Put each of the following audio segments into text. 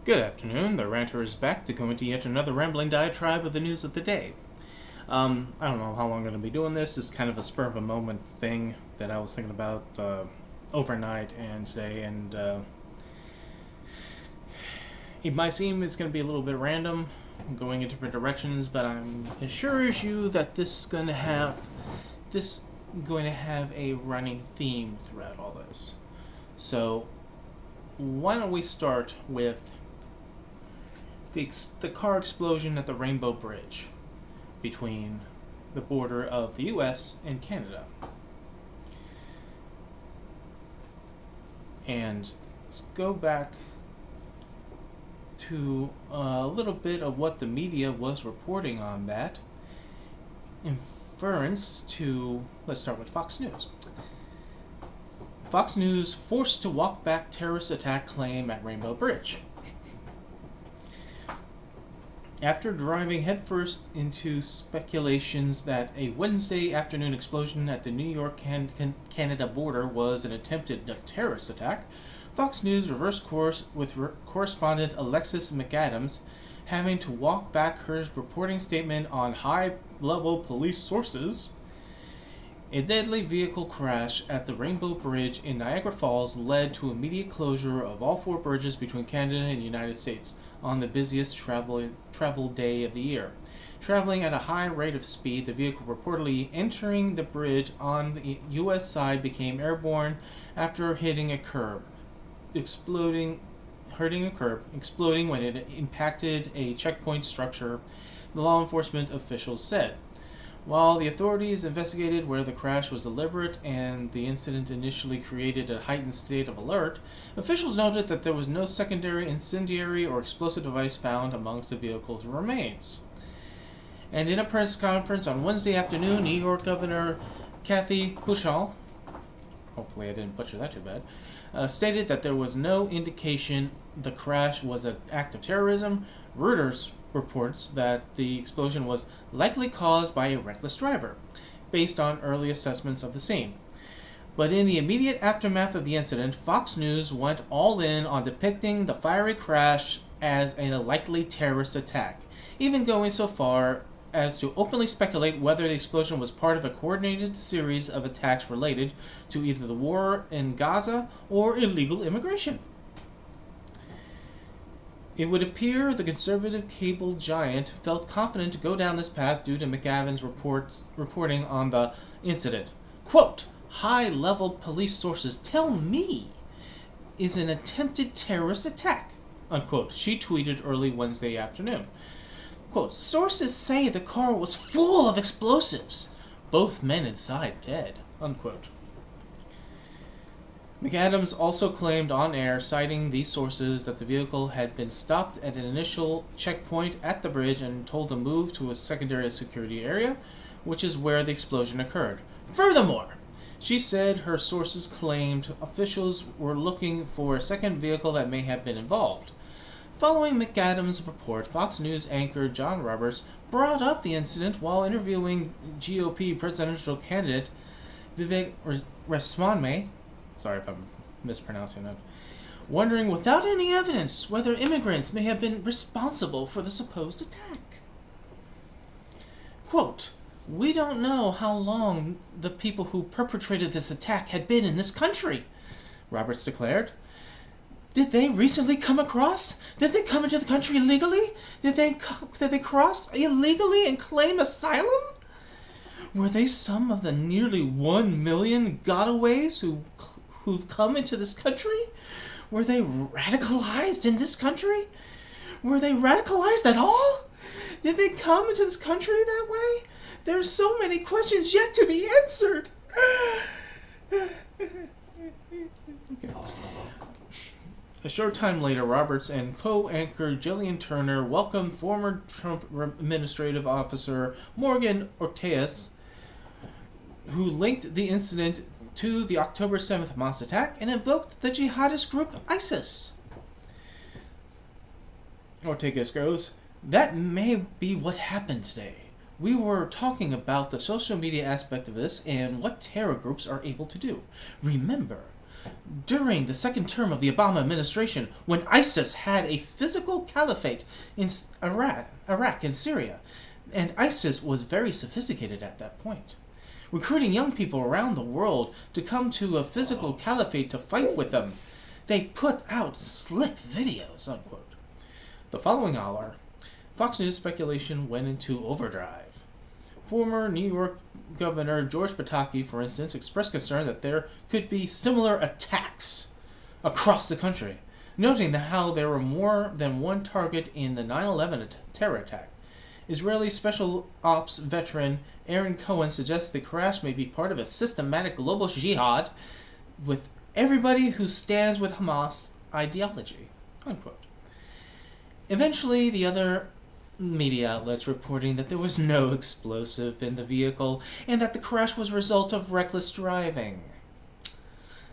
Good afternoon, the Ranter is back to go into yet another rambling diatribe of the news of the day. I don't know how long I'm going to be doing this. It's kind of a spur of a moment thing that I was thinking about overnight and today, and it might seem it's going to be a little bit random, going in different directions, but I'm assures you that this is going to have a running theme throughout all this. So, why don't we start with the car explosion at the Rainbow Bridge between the border of the U.S. and Canada. And let's go back to a little bit of what the media was reporting on that. Inference to, let's start with Fox News. Fox News forced to walk back terrorist attack claim at Rainbow Bridge. After driving headfirst into speculations that a Wednesday afternoon explosion at the New York-Canada border was an attempted terrorist attack, Fox News reversed course with correspondent Alexis McAdams having to walk back her reporting statement on high-level police sources. A deadly vehicle crash at the Rainbow Bridge in Niagara Falls led to immediate closure of all four bridges between Canada and the United States on the busiest travel day of the year. Traveling at a high rate of speed, the vehicle reportedly entering the bridge on the U.S. side became airborne after hitting a curb, exploding when it impacted a checkpoint structure, the law enforcement officials said. While the authorities investigated whether the crash was deliberate and the incident initially created a heightened state of alert, officials noted that there was no secondary incendiary or explosive device found amongst the vehicle's remains. And in a press conference on Wednesday afternoon, New York Governor Kathy Hochul, hopefully I didn't butcher that too bad, stated that there was no indication the crash was an act of terrorism. Reuters reports that the explosion was likely caused by a reckless driver, based on early assessments of the scene. But in the immediate aftermath of the incident, Fox News went all in on depicting the fiery crash as a likely terrorist attack, even going so far as to openly speculate whether the explosion was part of a coordinated series of attacks related to either the war in Gaza or illegal immigration. It would appear the conservative cable giant felt confident to go down this path due to McAdams' reporting on the incident. Quote, high-level police sources tell me is an attempted terrorist attack, unquote, she tweeted early Wednesday afternoon. Quote, sources say the car was full of explosives, both men inside dead, unquote. McAdams also claimed on air, citing these sources, that the vehicle had been stopped at an initial checkpoint at the bridge and told to move to a secondary security area, which is where the explosion occurred. Furthermore, she said her sources claimed officials were looking for a second vehicle that may have been involved. Following McAdams' report, Fox News anchor John Roberts brought up the incident while interviewing GOP presidential candidate Vivek Ramaswamy, sorry if I'm mispronouncing that, wondering without any evidence whether immigrants may have been responsible for the supposed attack. Quote, we don't know how long the people who perpetrated this attack had been in this country, Roberts declared. Did they recently come across? Did they come into the country illegally? Did they cross illegally and claim asylum? Were they some of the nearly 1 million gotaways who've come into this country? Were they radicalized in this country? Were they radicalized at all? Did they come into this country that way? There are so many questions yet to be answered. Okay. A short time later, Roberts and co-anchor Jillian Turner welcomed former Trump administrative officer Morgan Ortagus, who linked the incident to the October 7th Hamas attack and invoked the jihadist group ISIS. Ortagus goes, that may be what happened today. We were talking about the social media aspect of this and what terror groups are able to do. Remember, During the second term of the Obama administration, when ISIS had a physical caliphate in Iraq and Syria, and ISIS was very sophisticated at that point, recruiting young people around the world to come to a physical caliphate to fight with them. They put out slick videos, unquote. The following hour, Fox News speculation went into overdrive. Former New York Governor George Pataki, for instance, expressed concern that there could be similar attacks across the country, noting that how there were more than one target in the 9/11 terror attack. Israeli Special Ops veteran Aaron Cohen suggests the crash may be part of a systematic global jihad with everybody who stands with Hamas ideology, unquote. Eventually, the other media outlets reporting that there was no explosive in the vehicle and that the crash was a result of reckless driving.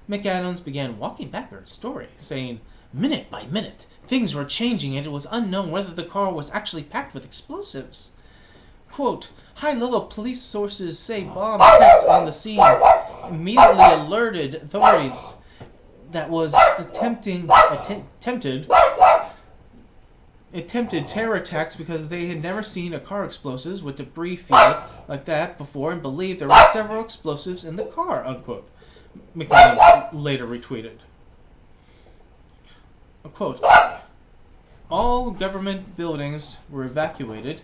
McAdams began walking back her story, saying, "Minute by minute, things were changing and it was unknown whether the car was actually packed with explosives." Quote, high-level police sources say bomb threats on the scene immediately alerted authorities that was attempted terror attacks because they had never seen a car explosives with debris field like that before and believed there were several explosives in the car, unquote. McDonald later retweeted. Quote, all government buildings were evacuated,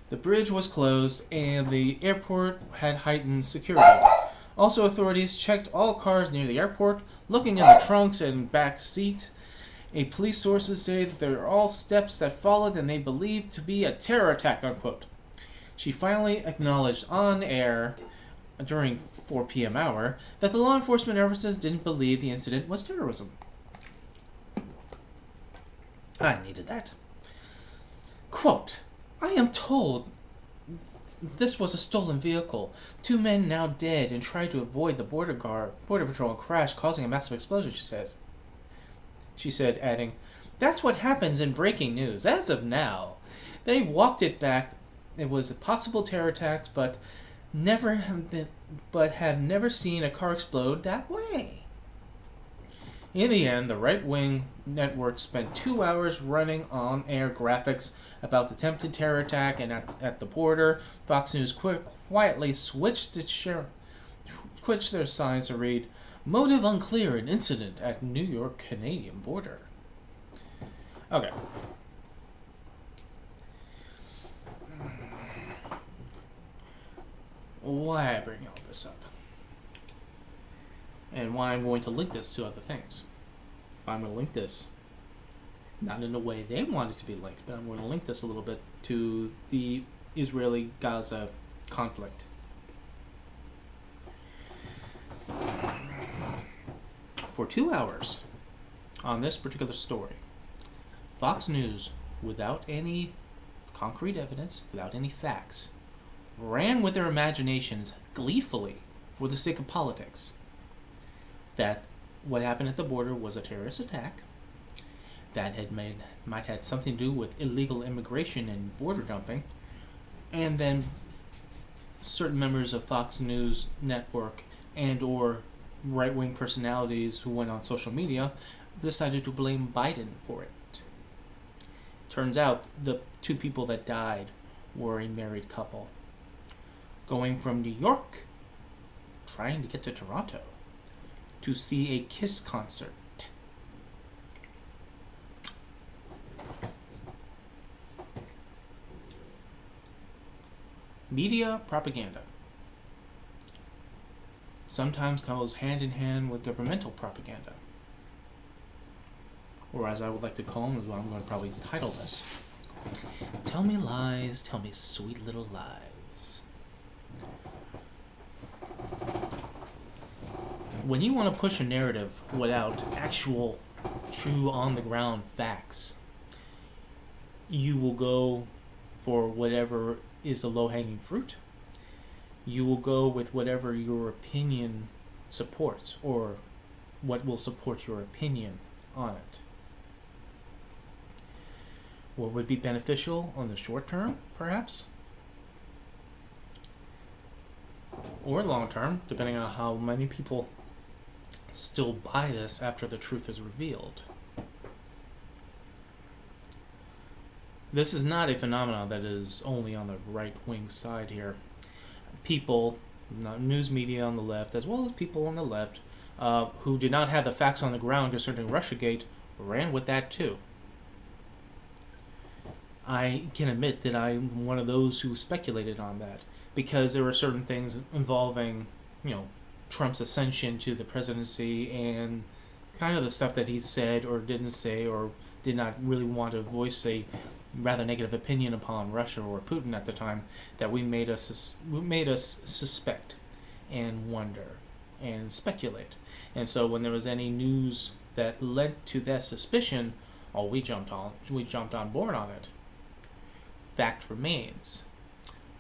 the bridge was closed, and the airport had heightened security. Also, authorities checked all cars near the airport, looking in the trunks and back seat. Police sources say that there are all steps that followed and they believed to be a terror attack, unquote. She finally acknowledged on air during 4 p.m. hour that the law enforcement officers didn't believe the incident was terrorism. I needed that. Quote, I am told this was a stolen vehicle. 2 men now dead and tried to avoid the border patrol and crash, causing a massive explosion, she says. She said, adding, that's what happens in breaking news. As of now, they walked it back. It was a possible terror attack, but have never seen a car explode that way. In the end, the right-wing network spent 2 hours running on-air graphics about the attempted terror attack, and at the border, Fox News quietly switched their signs to read, motive unclear, an incident at New York-Canadian border. Okay. Why I bring all this up? And why I'm going to link this to other things. I'm going to link this, not in the way they want it to be linked, but I'm going to link this a little bit to the Israeli-Gaza conflict. For 2 hours on this particular story, Fox News, without any concrete evidence, without any facts, ran with their imaginations gleefully for the sake of politics that what happened at the border was a terrorist attack that might have something to do with illegal immigration and border dumping, and then certain members of Fox News network and or right-wing personalities who went on social media decided to blame Biden for it. Turns out the 2 people that died were a married couple going from New York, trying to get to Toronto, to see a Kiss concert. Media propaganda sometimes goes hand in hand with governmental propaganda. Or as I would like to call them, is what I'm going to probably title this. Tell me lies, tell me sweet little lies. When you want to push a narrative without actual, true, on-the-ground facts, you will go for whatever is the low-hanging fruit. You will go with whatever your opinion supports, or what will support your opinion on it. What would be beneficial on the short term, perhaps? Or long term, depending on how many people still buy this after the truth is revealed. This is not a phenomenon that is only on the right-wing side here. People, news media on the left, as well as people on the left, who did not have the facts on the ground concerning Russiagate, ran with that too. I can admit that I'm one of those who speculated on that, because there were certain things involving, Trump's ascension to the presidency and kind of the stuff that he said or didn't say or did not really want to voice a rather negative opinion upon Russia or Putin at the time, that made us suspect and wonder and speculate. And so when there was any news that led to that suspicion, we jumped on board on it. Fact remains,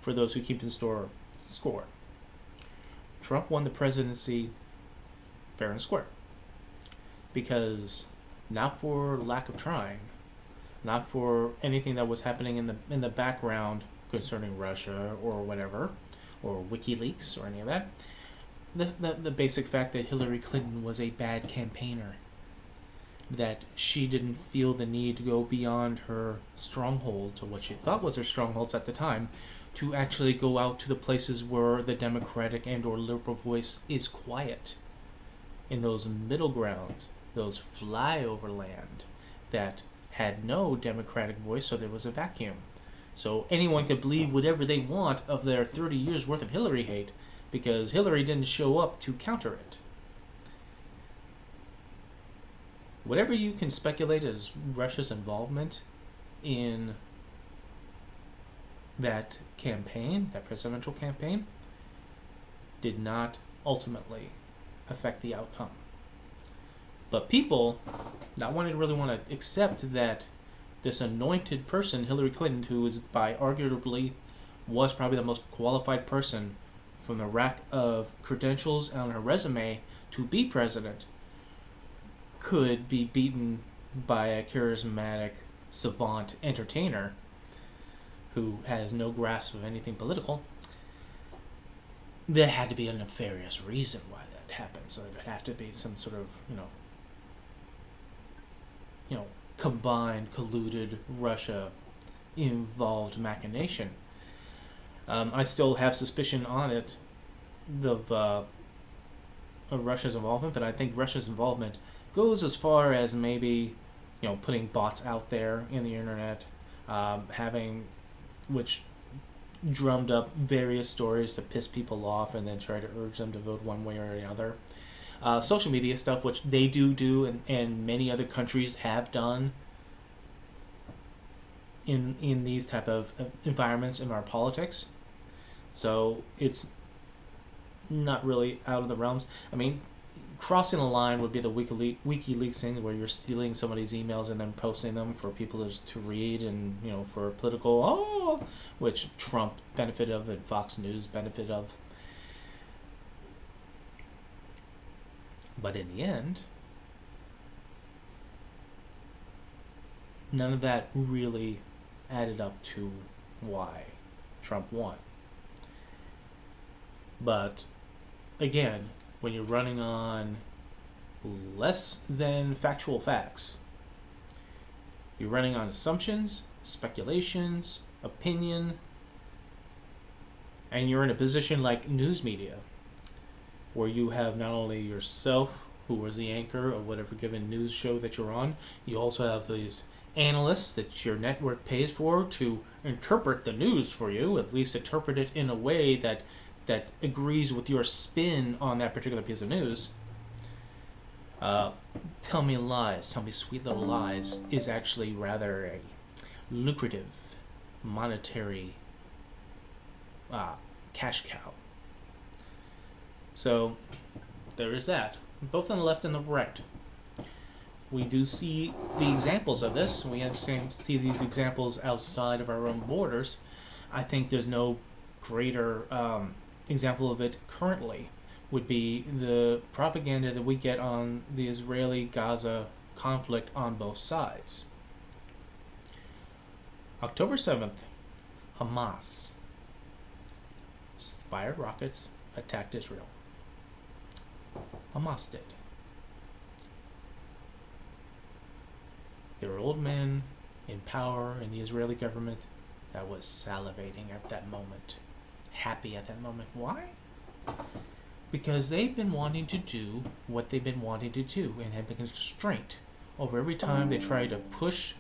for those who keep in score, Trump won the presidency fair and square. Because not for lack of trying, not for anything that was happening in the background concerning Russia or whatever, or WikiLeaks or any of that. The basic fact that Hillary Clinton was a bad campaigner, that she didn't feel the need to go beyond her strongholds, or what she thought was her strongholds at the time, to actually go out to the places where the Democratic and or liberal voice is quiet, in those middle grounds, those flyover land that had no Democratic voice, so there was a vacuum. So anyone could believe whatever they want of their 30 years worth of Hillary hate, because Hillary didn't show up to counter it. Whatever you can speculate as Russia's involvement in that campaign, that presidential campaign, did not ultimately affect the outcome. But people not wanting to really want to accept that this anointed person, Hillary Clinton, who is by arguably was probably the most qualified person from the rack of credentials on her resume to be president, could be beaten by a charismatic savant entertainer who has no grasp of anything political. There had to be a nefarious reason why that happened. So there'd have to be some sort of, combined, colluded, Russia-involved machination. I still have suspicion on it of Russia's involvement, but I think Russia's involvement goes as far as maybe, putting bots out there in the internet, which drummed up various stories to piss people off and then try to urge them to vote one way or the other. Social media stuff, which they do and many other countries have done in these type of environments in our politics. So it's not really out of the realms. I mean, crossing a line would be the WikiLeaks thing, where you're stealing somebody's emails and then posting them for people to read, and for political which Trump benefited of and Fox News benefited of. But in the end, none of that really added up to why Trump won. But again, when you're running on less than factual facts, you're running on assumptions, speculations, opinion, and you're in a position like news media, where you have not only yourself, who was the anchor of whatever given news show that you're on, you also have these analysts that your network pays for to interpret the news for you, at least interpret it in a way that agrees with your spin on that particular piece of news. Tell me lies, tell me sweet little lies, is actually rather a lucrative monetary cash cow. So there is that, both on the left and the right. We do see the examples of this. We see these examples outside of our own borders. I think there's no greater example of it currently would be the propaganda that we get on the Israeli-Gaza conflict on both sides. October 7th, Hamas fired rockets, attacked Israel. Hamas did. There were old men in power in the Israeli government that was salivating at that moment, happy at that moment. Why? Because they've been wanting to do what they've been wanting to do and have been constrained over every time they try to push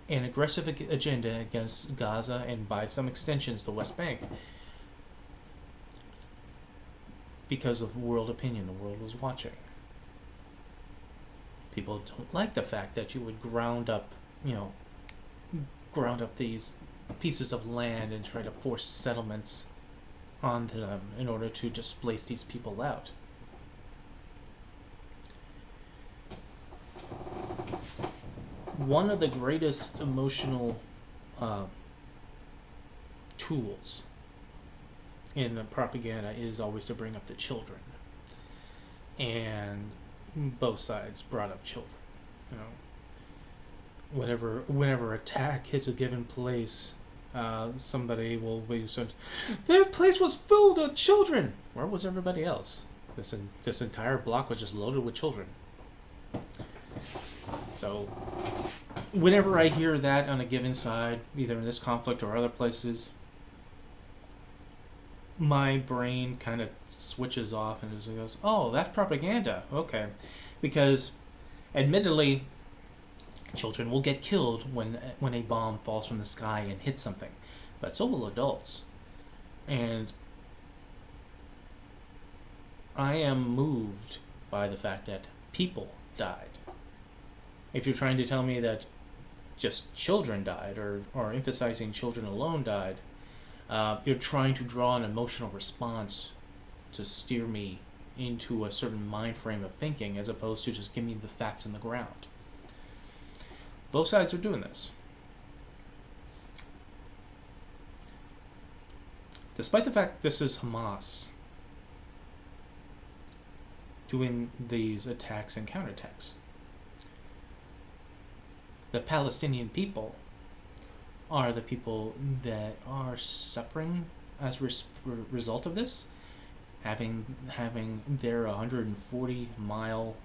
an aggressive agenda against Gaza and by some extensions the West Bank. Because of world opinion, the world was watching. People don't like the fact that you would ground up these pieces of land and try to force settlements onto them in order to displace these people out. One of the greatest emotional tools in the propaganda is always to bring up the children. And both sides brought up children. Whenever attack hits a given place, somebody will be said, "The place was filled with children." Where was everybody else? This entire block was just loaded with children. So, whenever I hear that on a given side, either in this conflict or other places, my brain kind of switches off and just goes, "Oh, that's propaganda." Okay, because, admittedly, children will get killed when a bomb falls from the sky and hits something, but so will adults. And I am moved by the fact that people died. If you're trying to tell me that just children died, or emphasizing children alone died, you're trying to draw an emotional response to steer me into a certain mind frame of thinking, as opposed to just give me the facts on the ground. Both sides are doing this. Despite the fact this is Hamas doing these attacks and counterattacks, the Palestinian people are the people that are suffering as a result of this, having their 140-mile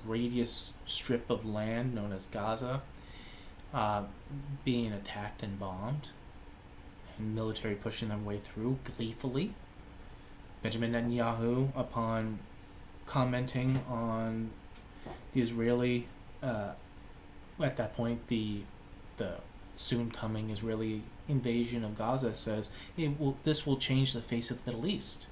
radius strip of land known as Gaza being attacked and bombed, and military pushing their way through gleefully. Benjamin Netanyahu, upon commenting on the Israeli, at that point, the soon coming Israeli invasion of Gaza, says this will change the face of the Middle East.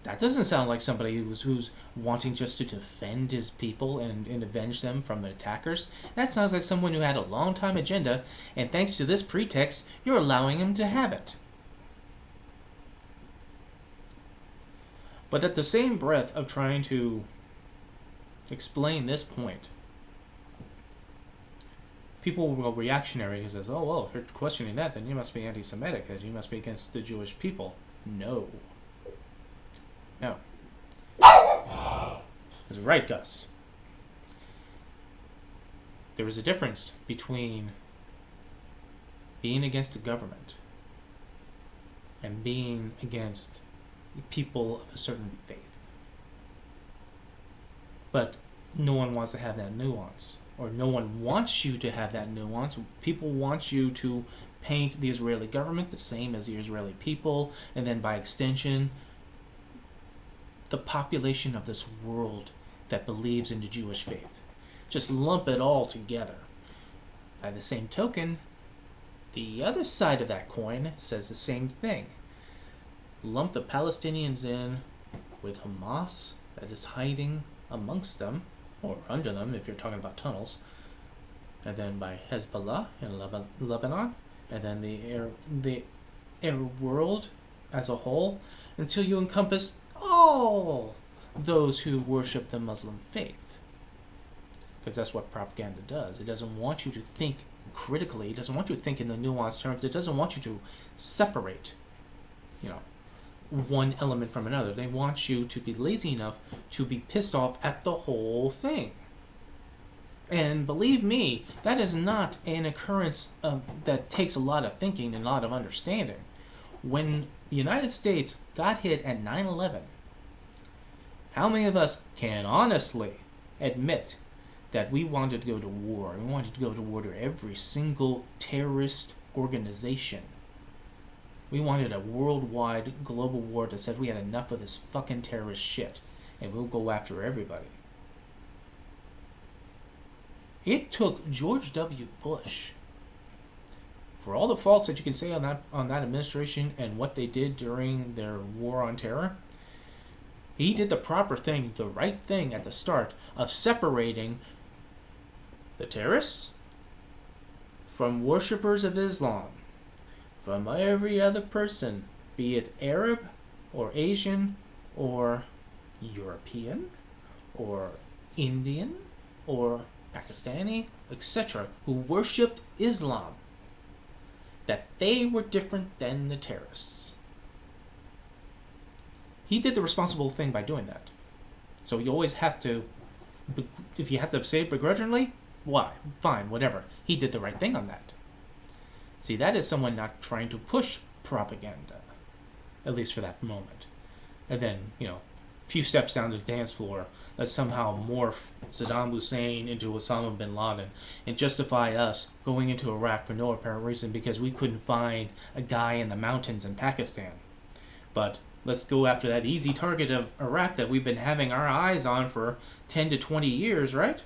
That doesn't sound like somebody who's wanting just to defend his people and avenge them from the attackers. That sounds like someone who had a long-time agenda, and thanks to this pretext, you're allowing him to have it. But at the same breath of trying to explain this point, people will go reactionary and says, "Oh, well, if you're questioning that, then you must be anti-Semitic, and you must be against the Jewish people." No. That's right, Gus. There is a difference between being against the government and being against people of a certain faith. But no one wants to have that nuance, or no one wants you to have that nuance. People want you to paint the Israeli government the same as the Israeli people, and then by extension, the population of this world that believes in the Jewish faith. Just lump it all together. By the same token, the other side of that coin says the same thing. Lump the Palestinians in with Hamas that is hiding amongst them, or under them if you're talking about tunnels, and then by Hezbollah in Lebanon, and then the Arab world as a whole, until you encompass all those who worship the Muslim faith. Because that's what propaganda does. It doesn't want you to think critically. It doesn't want you to think in the nuanced terms. It doesn't want you to separate, one element from another. They want you to be lazy enough to be pissed off at the whole thing. And believe me, that is not an occurrence that takes a lot of thinking and a lot of understanding. When the United States got hit at 9/11, how many of us can honestly admit that we wanted to go to war. We wanted to go to war to every single terrorist organization. We wanted a worldwide global war that said we had enough of this fucking terrorist shit and we'll go after everybody. It took George W. Bush, for all the faults that you can say on that administration and what they did during their war on terror, he did the proper thing, the right thing at the start of separating the terrorists from worshippers of Islam, from every other person, be it Arab or Asian or European or Indian or Pakistani, etc., who worshipped Islam, that they were different than the terrorists. He did the responsible thing by doing that. So you always have to, if you have to say it begrudgingly, why? Fine, whatever. He did the right thing on that. See, that is someone not trying to push propaganda, at least for that moment. And then, a few steps down the dance floor, let's somehow morph Saddam Hussein into Osama bin Laden and justify us going into Iraq for no apparent reason because we couldn't find a guy in the mountains in Pakistan. But let's go after that easy target of Iraq that we've been having our eyes on for 10 to 20 years, right?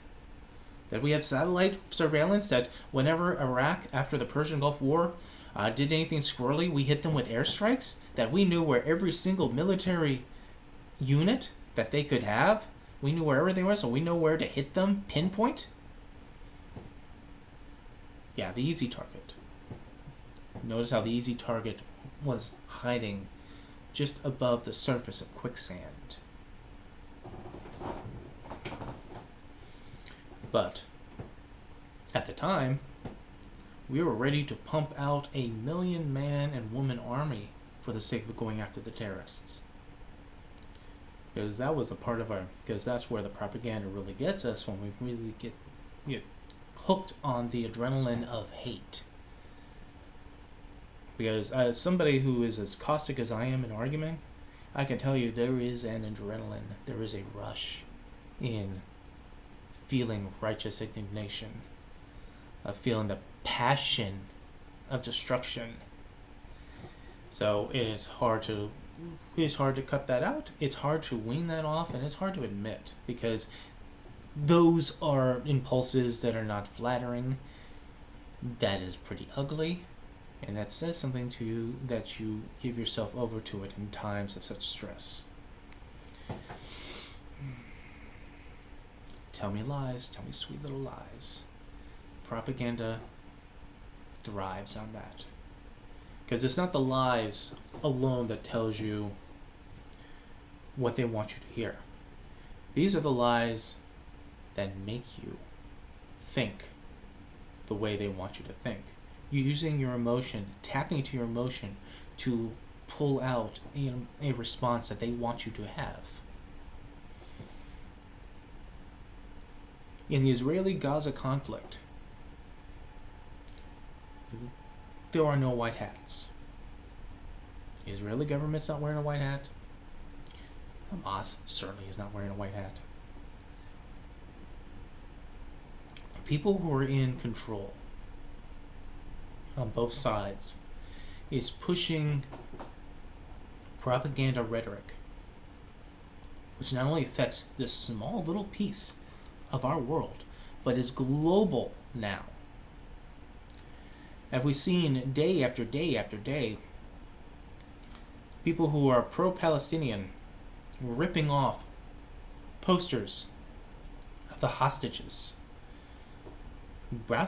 That we have satellite surveillance that whenever Iraq, after the Persian Gulf War, did anything squirrely, we hit them with airstrikes, that we knew where every single military unit that they could have, we knew where everything was, so we know where to hit them, pinpoint. Yeah, the easy target. Notice how the easy target was hiding just above the surface of quicksand. But at the time, we were ready to pump out a 1 million man and woman army for the sake of going after the terrorists. Because that was a part of because that's where the propaganda really gets us, when we really get hooked on the adrenaline of hate. Because as somebody who is as caustic as I am in argument, I can tell you there is an adrenaline, there is a rush in feeling righteous indignation, of feeling the passion of destruction. So it is hard to cut that out. It's hard to wean that off, and it's hard to admit, because those are impulses that are not flattering. That is pretty ugly, and that says something to you that you give yourself over to it in times of such stress. Tell me lies, tell me sweet little lies. Propaganda thrives on that. Because it's not the lies alone that tells you what they want you to hear. These are the lies that make you think the way they want you to think. You're using your emotion, tapping into your emotion to pull out a response that they want you to have. In the Israeli-Gaza conflict, there are no white hats. The Israeli government's not wearing a white hat. Hamas certainly is not wearing a white hat. People who are in control on both sides is pushing propaganda rhetoric, which not only affects this small little piece of our world, but is global now. Have we seen day after day after day people who are pro-Palestinian ripping off posters of the hostages?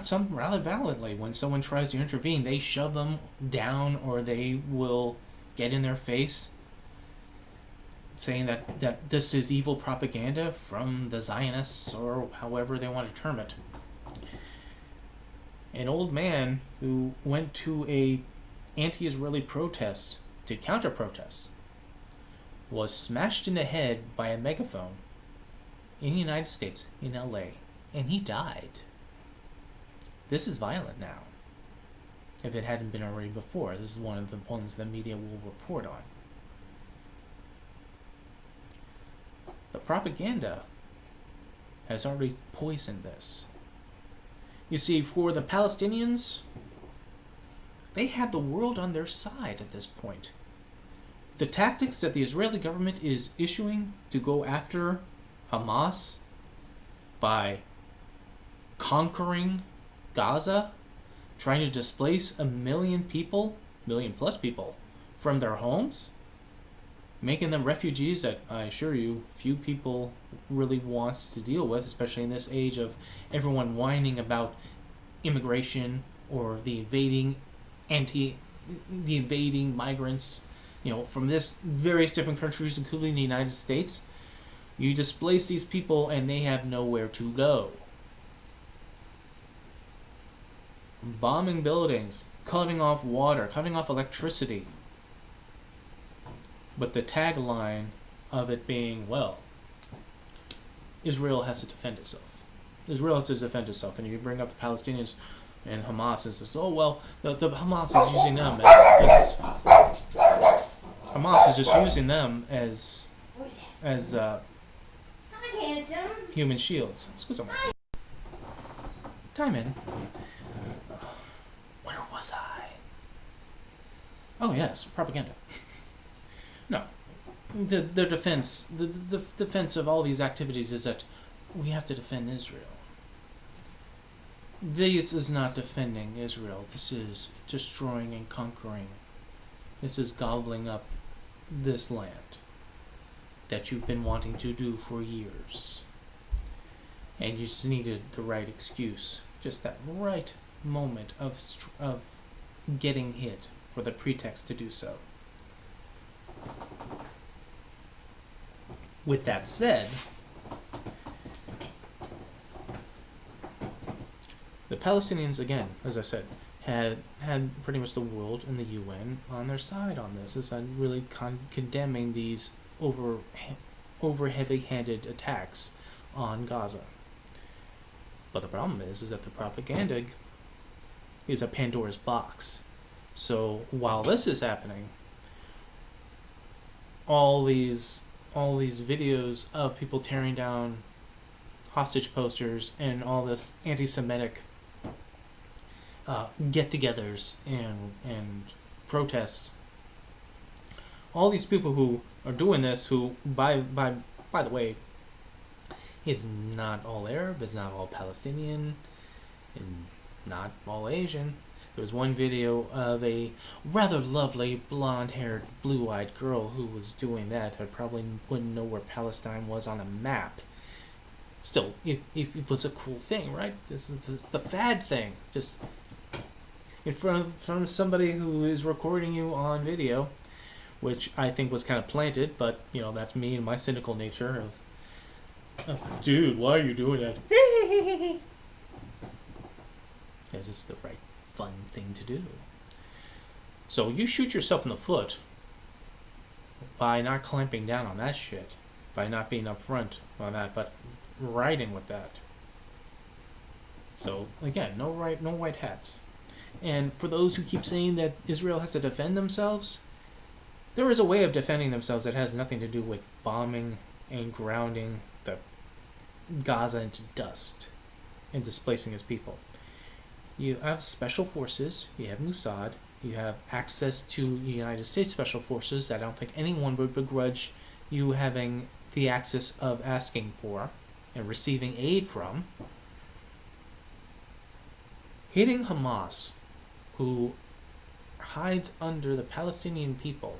Some rather violently. When someone tries to intervene, they shove them down, or they will get in their face, saying that this is evil propaganda from the Zionists, or however they want to term it. An old man who went to a anti-Israeli protest to counter-protest was smashed in the head by a megaphone in the United States, in LA, and he died. This is violent now. If it hadn't been already before, this is one of the ones the media will report on. The propaganda has already poisoned this. You see, for the Palestinians, they had the world on their side at this point. The tactics that the Israeli government is issuing to go after Hamas by conquering Gaza, trying to displace 1 million people, million plus people, from their homes, making them refugees that I assure you few people really wants to deal with, especially in this age of everyone whining about immigration or the invading migrants, from this various different countries, including the United States. You displace these people and they have nowhere to go. Bombing buildings, cutting off water, cutting off electricity. With the tagline of it being, well, Israel has to defend itself. Israel has to defend itself. And you bring up the Palestinians and Hamas and says, oh, well, the Hamas is using them as Hamas is just using them as human shields. Excuse me. Time in. Where was I? Oh yes, propaganda. No, the defense, the defense of all these activities is that we have to defend Israel. This is not defending Israel. This is destroying and conquering. This is gobbling up this land that you've been wanting to do for years. And you just needed the right excuse, just that right moment of getting hit for the pretext to do so. With that said, the Palestinians, again, as I said, had pretty much the world and the UN on their side on this, is really condemning these over heavy-handed attacks on Gaza. But the problem is that the propaganda is a Pandora's box. So while this is happening, all these videos of people tearing down hostage posters and all this anti-Semitic get-togethers and protests, all these people who are doing this, who by the way, is not all Arab, is not all Palestinian, and not all Asian. There was one video of a rather lovely blonde-haired, blue-eyed girl who was doing that. I probably wouldn't know where Palestine was on a map. Still, it was a cool thing, right? This is the fad thing. Just in front of somebody who is recording you on video, which I think was kind of planted, but, that's me and my cynical nature of, dude, why are you doing that? Is this the right fun thing to do? So you shoot yourself in the foot by not clamping down on that shit, by not being upfront on that, but riding with that. So again, no white hats. And for those who keep saying that Israel has to defend themselves, there is a way of defending themselves that has nothing to do with bombing and grounding the Gaza into dust and displacing its people. You have special forces, you have Mossad, you have access to the United States Special Forces that I don't think anyone would begrudge you having the access of asking for and receiving aid from. Hitting Hamas, who hides under the Palestinian people,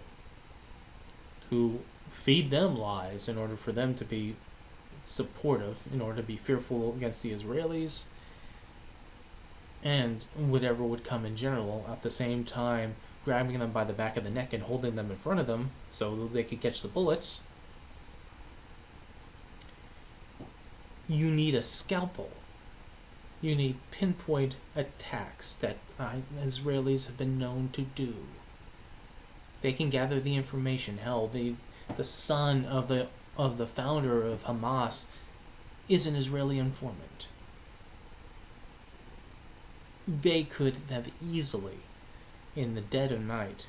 who feed them lies in order for them to be supportive, in order to be fearful against the Israelis, and whatever would come in general, at the same time grabbing them by the back of the neck and holding them in front of them so they could catch the bullets. You need a scalpel. You need pinpoint attacks that Israelis have been known to do. They can gather the information. Hell, the son of the founder of Hamas is an Israeli informant. They could have easily, in the dead of night,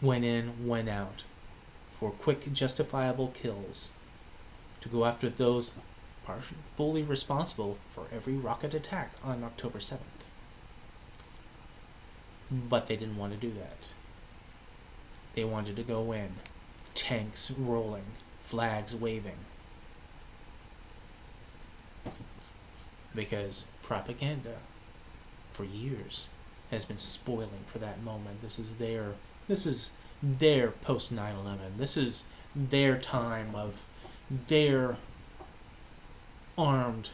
went in, went out, for quick, justifiable kills, to go after those fully responsible for every rocket attack on October 7th. But they didn't want to do that. They wanted to go in, tanks rolling, flags waving. Because propaganda, for years, has been spoiling for that moment. This is their post 9/11. This is their time of their armed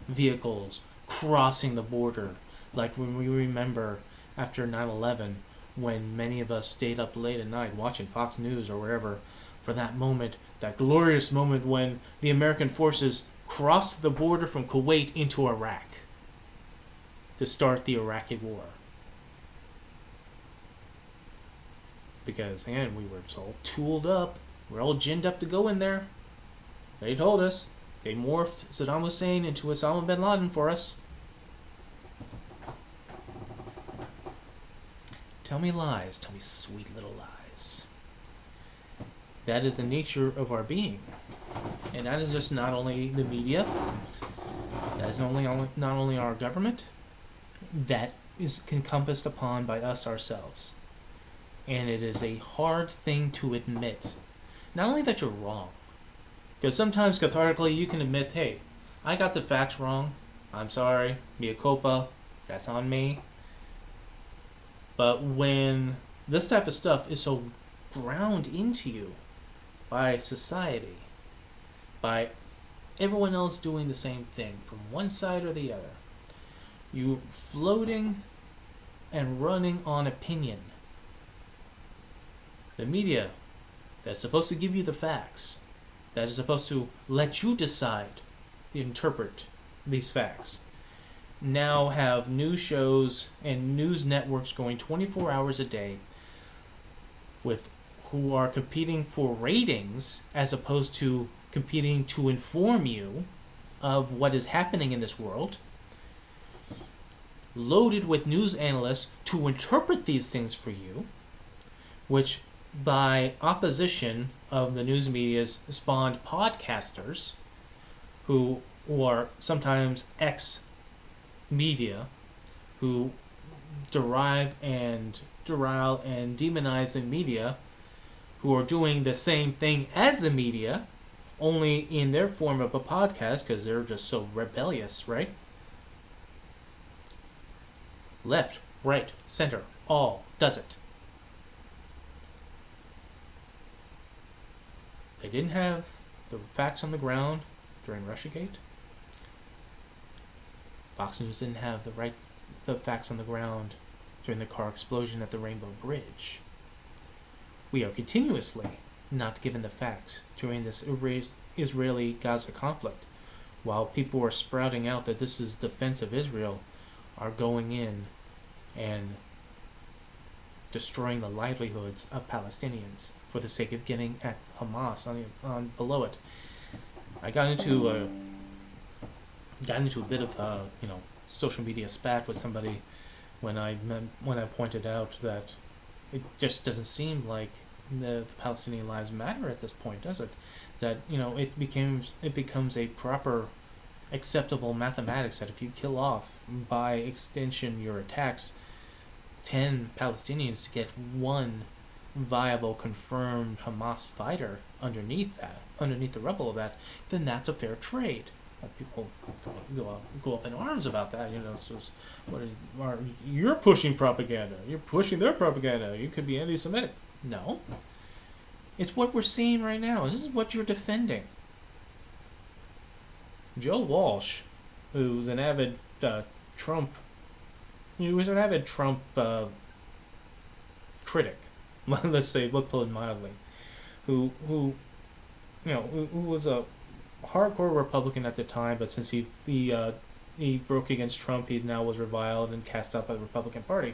vehicles crossing the border. Like when we remember after 9/11, when many of us stayed up late at night watching Fox News or wherever for that moment, that glorious moment when the American forces crossed the border from Kuwait into Iraq to start the Iraqi war. Because, again, we were all tooled up. We're all ginned up to go in there. They told us. They morphed Saddam Hussein into Osama bin Laden for us. Tell me lies. Tell me sweet little lies. That is the nature of our being. And that is just not only the media. That is not only our government. That is encompassed upon by us ourselves. And it is a hard thing to admit. Not only that you're wrong, because sometimes cathartically you can admit, hey, I got the facts wrong. I'm sorry. Mea culpa. That's on me. But when this type of stuff is so ground into you by society, by everyone else doing the same thing from one side or the other, you floating and running on opinion. The media that's supposed to give you the facts, that is supposed to let you decide, interpret these facts, now have news shows and news networks going 24 hours a day with who are competing for ratings as opposed to competing to inform you of what is happening in this world, loaded with news analysts to interpret these things for you, which by opposition of the news media's spawned podcasters who are sometimes ex-media, who derive and demonize the media, who are doing the same thing as the media, only in their form of a podcast because they're just so rebellious, right? Left, right, center, all does it. They didn't have the facts on the ground during Russiagate. Fox News didn't have the facts on the ground during the car explosion at the Rainbow Bridge. We are continuously not given the facts during this Israeli-Gaza conflict, while people are sprouting out that this is defense of Israel, are going in and destroying the livelihoods of Palestinians for the sake of getting at Hamas on below it. I got into a bit of social media spat with somebody when I pointed out that it just doesn't seem like the Palestinian lives matter at this point, does it? That it becomes a proper acceptable mathematics that if you kill off, by extension your attacks, 10 Palestinians to get one viable confirmed Hamas fighter underneath the rubble of that, then that's a fair trade. People go up in arms about that. You're pushing propaganda. You're pushing their propaganda. You could be anti-Semitic. No. It's what we're seeing right now. This is what you're defending. Joe Walsh, who's an avid Trump critic, let's put it mildly, who was a hardcore Republican at the time, but since he broke against Trump, he now was reviled and cast out by the Republican Party.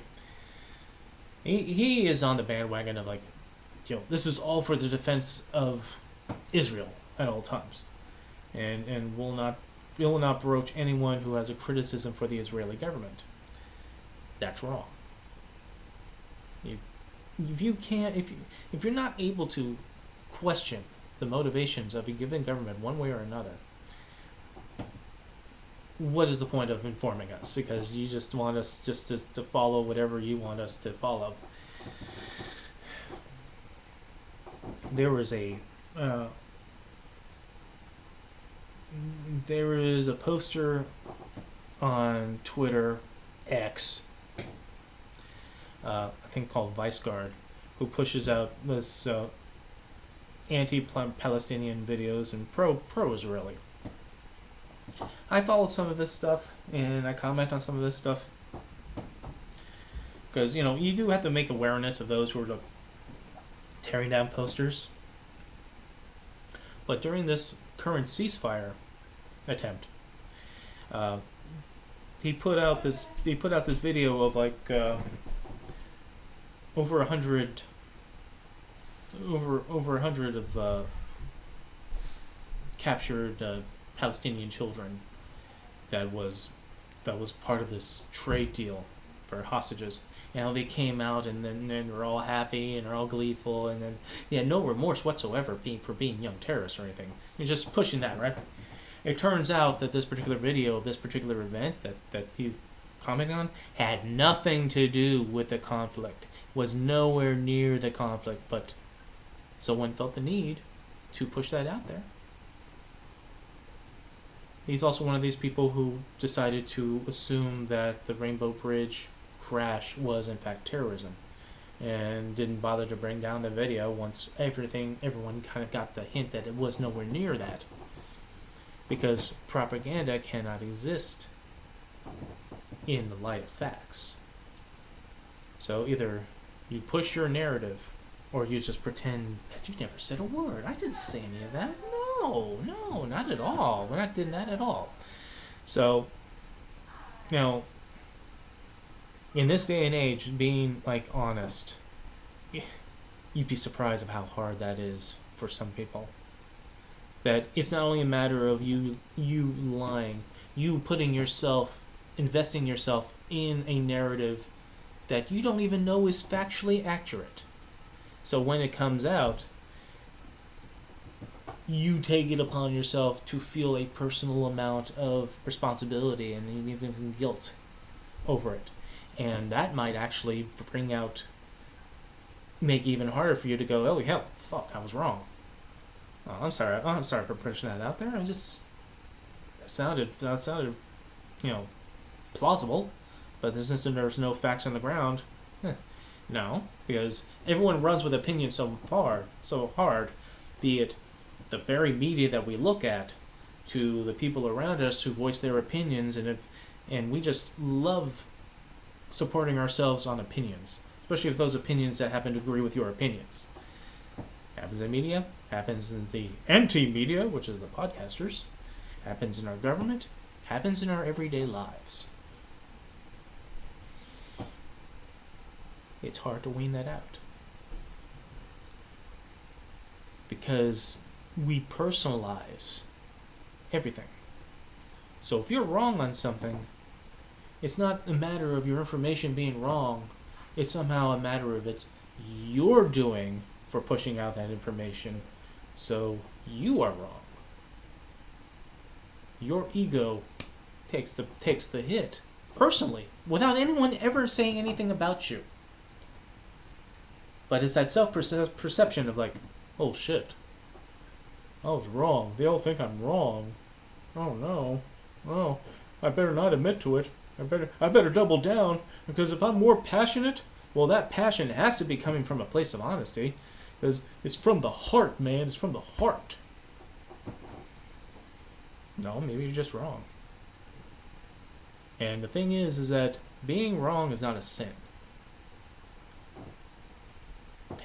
He is on the bandwagon of this is all for the defense of Israel at all times, and will not broach anyone who has a criticism for the Israeli government. That's wrong. If you're not able to question the motivations of a given government one way or another, what is the point of informing us? Because you just want us just to follow whatever you want us to follow. There is a poster on Twitter X, I think called ViceGuard, who pushes out this anti-Palestinian videos and pro-Israeli. I follow some of this stuff and I comment on some of this stuff because you do have to make awareness of those who are tearing down posters. But during this current ceasefire attempt, he put out this video of like over 100 of captured Palestinian children that was part of this trade deal for hostages. How they came out and then they're all happy and they're all gleeful, and then they had no remorse whatsoever for being young terrorists or anything. You're just pushing that, right? It turns out that this particular video of this particular event that he commented on had nothing to do with the conflict, was nowhere near the conflict, but someone felt the need to push that out there. He's also one of these people who decided to assume that the Rainbow Bridge crash was in fact terrorism, and didn't bother to bring down the video once everyone kind of got the hint that it was nowhere near that, because propaganda cannot exist in the light of facts. So either you push your narrative or you just pretend that you never said a word. I didn't say any of that. No, not at all. We're not doing that at all. So, in this day and age, being like honest, you'd be surprised of how hard that is for some people. That it's not only a matter of you lying, you investing yourself in a narrative that you don't even know is factually accurate. So when it comes out, you take it upon yourself to feel a personal amount of responsibility and even guilt over it. And that might actually make it even harder for you to go, oh hell, fuck, I was wrong. Oh, I'm sorry for pushing that out there. That sounded, plausible, but since there's no facts on the ground, no, because everyone runs with opinions so hard, be it the very media that we look at, to the people around us who voice their opinions, and we just love supporting ourselves on opinions, especially if those opinions that happen to agree with your opinions. Happens in media, happens in the anti-media, which is the podcasters, happens in our government, happens in our everyday lives. It's hard to wean that out, because we personalize everything. So if you're wrong on something, it's not a matter of your information being wrong, it's somehow a matter of it's you're doing for pushing out that information, so you are wrong. Your ego takes the hit personally, without anyone ever saying anything about you. But it's that self-perception of like, oh shit, I was wrong. They all think I'm wrong. Oh no. Oh, I better not admit to it. I better double down, because if I'm more passionate, well, that passion has to be coming from a place of honesty, because it's from the heart, man. It's from the heart. No, maybe you're just wrong. And the thing is that being wrong is not a sin.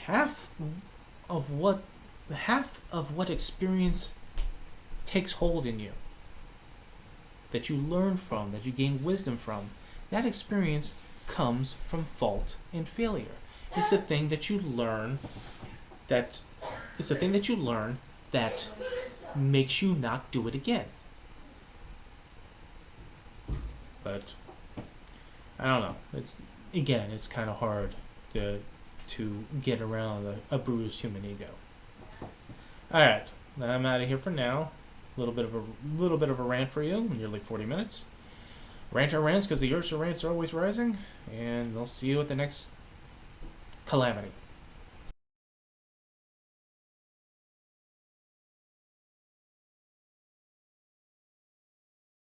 Half of what experience takes hold in you, that you learn from, that you gain wisdom from, that experience comes from fault and failure. It's the thing that you learn that makes you not do it again. But I don't know. It's kind of hard to get around a bruised human ego. Alright, I'm out of here for now. little bit of a rant for you, nearly 40 minutes. Ranter rants because the urge to rants are always rising, and I'll see you at the next calamity.